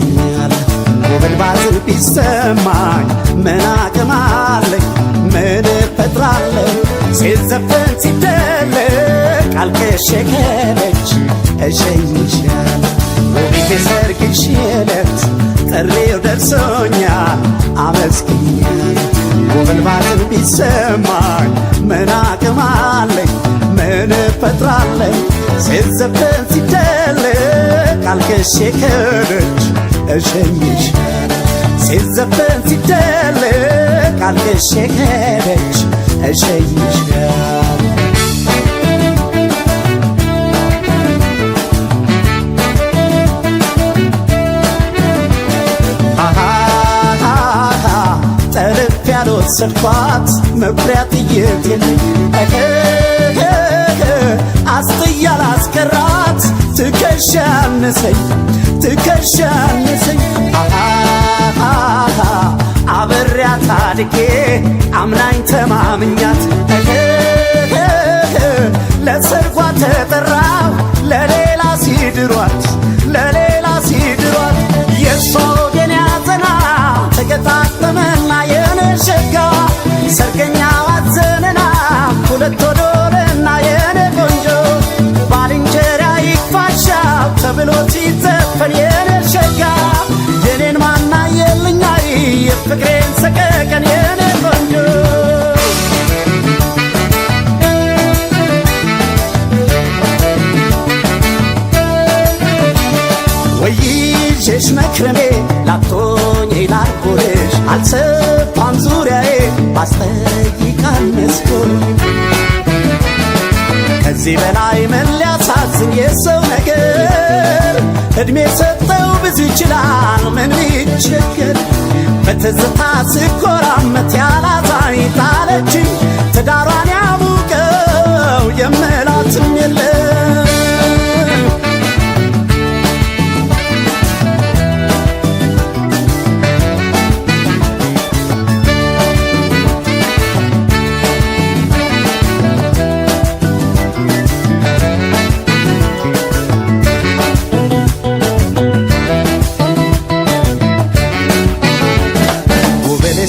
አመስግኛል ጉብል ባዝን ቢሰማኝ ምን አቅም አለኝ ምን እፈጥራለሁ ሲዘፈን ሲደለቅ አልቅሼ ከደጅ እሸኝሻል ውቢት የሰርግሽ ዕለት ጥሪው ደርሶኛል አመስግኛል ጉብል ባዝን ቢሰማኝ ምን አቅም አለኝ ምን እፈጥራለሁ ሲዘፈን ሲደለቅ አልቅሼ ከደጅ እሸኝሻል ሲዘፈን ሲደለቅ አልቅሼ ከደጅ እሸኝሻል ጠልፍ ያልወሰድኳት መኩሪያ ጥይት የለኝ አስጥያ ላስቀራት ትከሻ አነሰኝ አብሬያት አድጌ አምናኝ ተማምኛት ለሰርጓ ተጠራው ለሌላ ሲድሯት የሷ ወገን ያዘና ተገጣጠመና የኔ ሸጋ ሰርገኛው አዘነና ሁለት ወዶልና የኔ ቆንጆ ባልንጀራ ይክፋሻው ተብሎ ሲዘፈን የኔ ሸጋ የኔን ማና የልኛይ የፍቅሬን ሰቀቀን የኔ ቆንጆ ወይዤሽ መክረሜ ላቶኝ ላልኩልሽ አልሰፋም ዙሪያዬ ባስጠይቃል መስኮል ከዚህ በላይ ምን ሊያሳዝን የሰው ነገር እድሜ ሰጠው ብዙ ይችላል ምን ቢቸገር በትዝታ ስኮራመት ያላዛኝ ጣለችኝ ትዳሯን ያሙቀው የምላትም የለም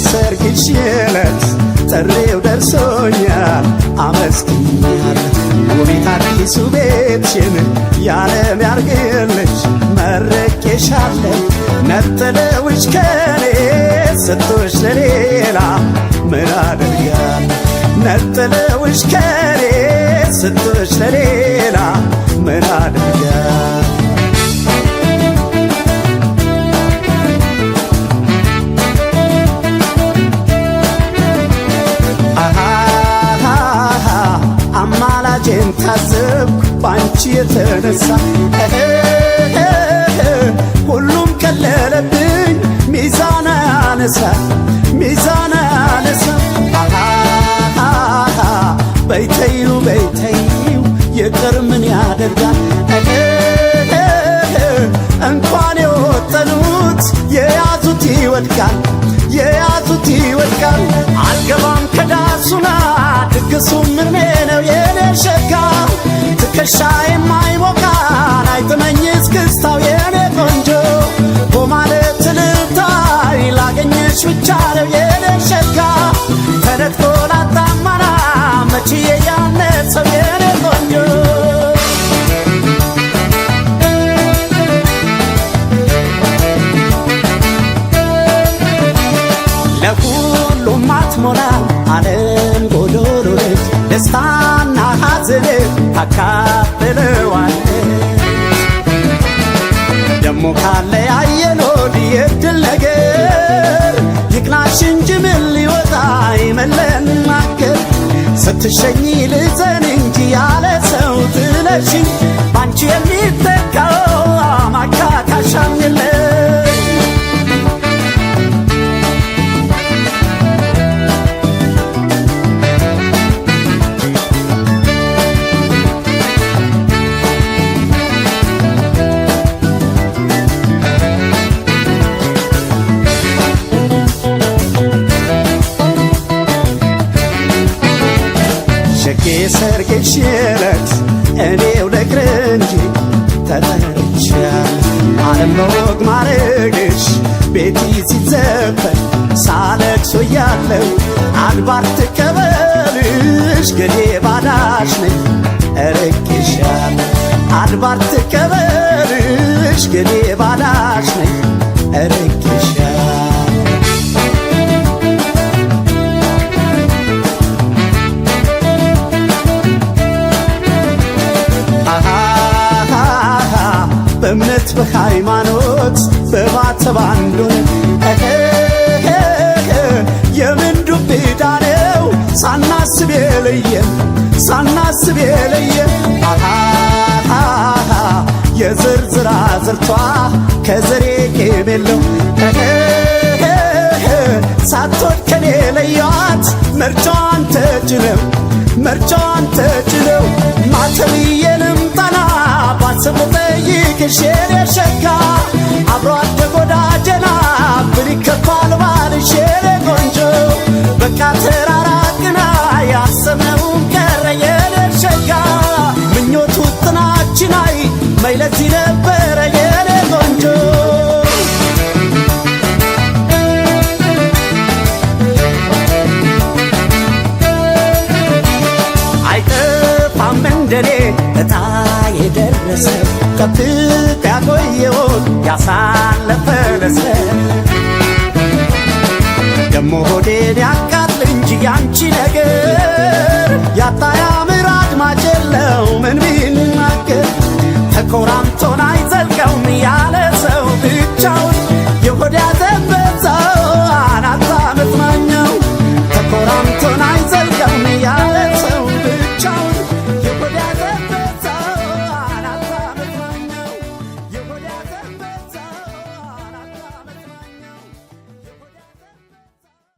ሰርግሽ ዕለት ጥሪው ደርሶኛል አመስግኛል ውቢት አዲሱ ቤትሽን ያለም ያርግልሽ መርቄሻለሁ ነጥለውሽ ከኔ ሰጥቶሽ ለሌላ ምን አደርጋል ነጥለውሽ ከኔ ሰጥቶሽ ለሌላ ምን አደርጋል አማላጄን ታዘብኩ ባንቺ የተነሳ ሁሉም ቀለለብኝ ሚዛን አነሳ በይተዩ ይቅር ምን ያደርጋል እንኳን የወጠኑት የያዙት ይወድቃል አልገባም ከዳሱና ድግሱ ምን ነው የኔ ሸጋ ትከሻ የማይሞቃን አይጥመኝ እስክስታው የኔ ቆንጆ በማለት ልታይ ላገኘሽ ብቻ ነው የኔ ሸጋ ተነጥቆ ላጣማና መችዬ ያነሰው የኔ ቆንጆ ለሁሉም አትሞላ ዓለም ጎዶሎ ነች ደስታና ሐዘን ታካፍለዋለች ደሞ ካለ ያየኖድ የድል ነገር ይቅናሽ እንጂ ምን ሊወጣ ይመለናገር ስትሸኝ ልዘን እንጂ ያለ ሰው ትለሽኝ ባንቺ የሚተካው ማካካሻም የለም ሰርግሽ ዕለት እኔው ልቅር እንጂ ተጠርቻለሁ ዓለም ወግ ማረግሽ ቤቲ ሲዘፈን ሳለቅሶ ያለው አድባር ትቀበልሽ ገኔ ባዳሽ ነኝ እርቄሻለሁ አድባር ትቀበልሽ ገኔ ባዳሽ ነኝ እርቄሻለሁ በእምነት በሃይማኖት በማተብ አንዱን የምን ዱብ ዕዳ ነው ሳናስብ የለየን ሳናስብ የለየን የዝርዝር አዝርቷ ከዘሬ የሌለው ሳትወድ ከኔ ለያት ምርጫዋን ተጭነው ምርጫዋን ተጭነው ማተብዬንም ጠና ባስብ ጠይቅሽ የኔ ሸጋ አብሮ አደግ ወዳጀና ብል ይከፋል ባልሽ የኔ ቆንጆ በቃ ተራራቅና ያሰብነውን ቀረ የኔ ሸጋ ምኞቱ ጥናችን አይ መይለት ነበረ የኔ ቆንጆ አይጠፋም እንደኔ እጣ የደረሰ ጠብቅ ያቆየውን ያሳለፈ ለሰ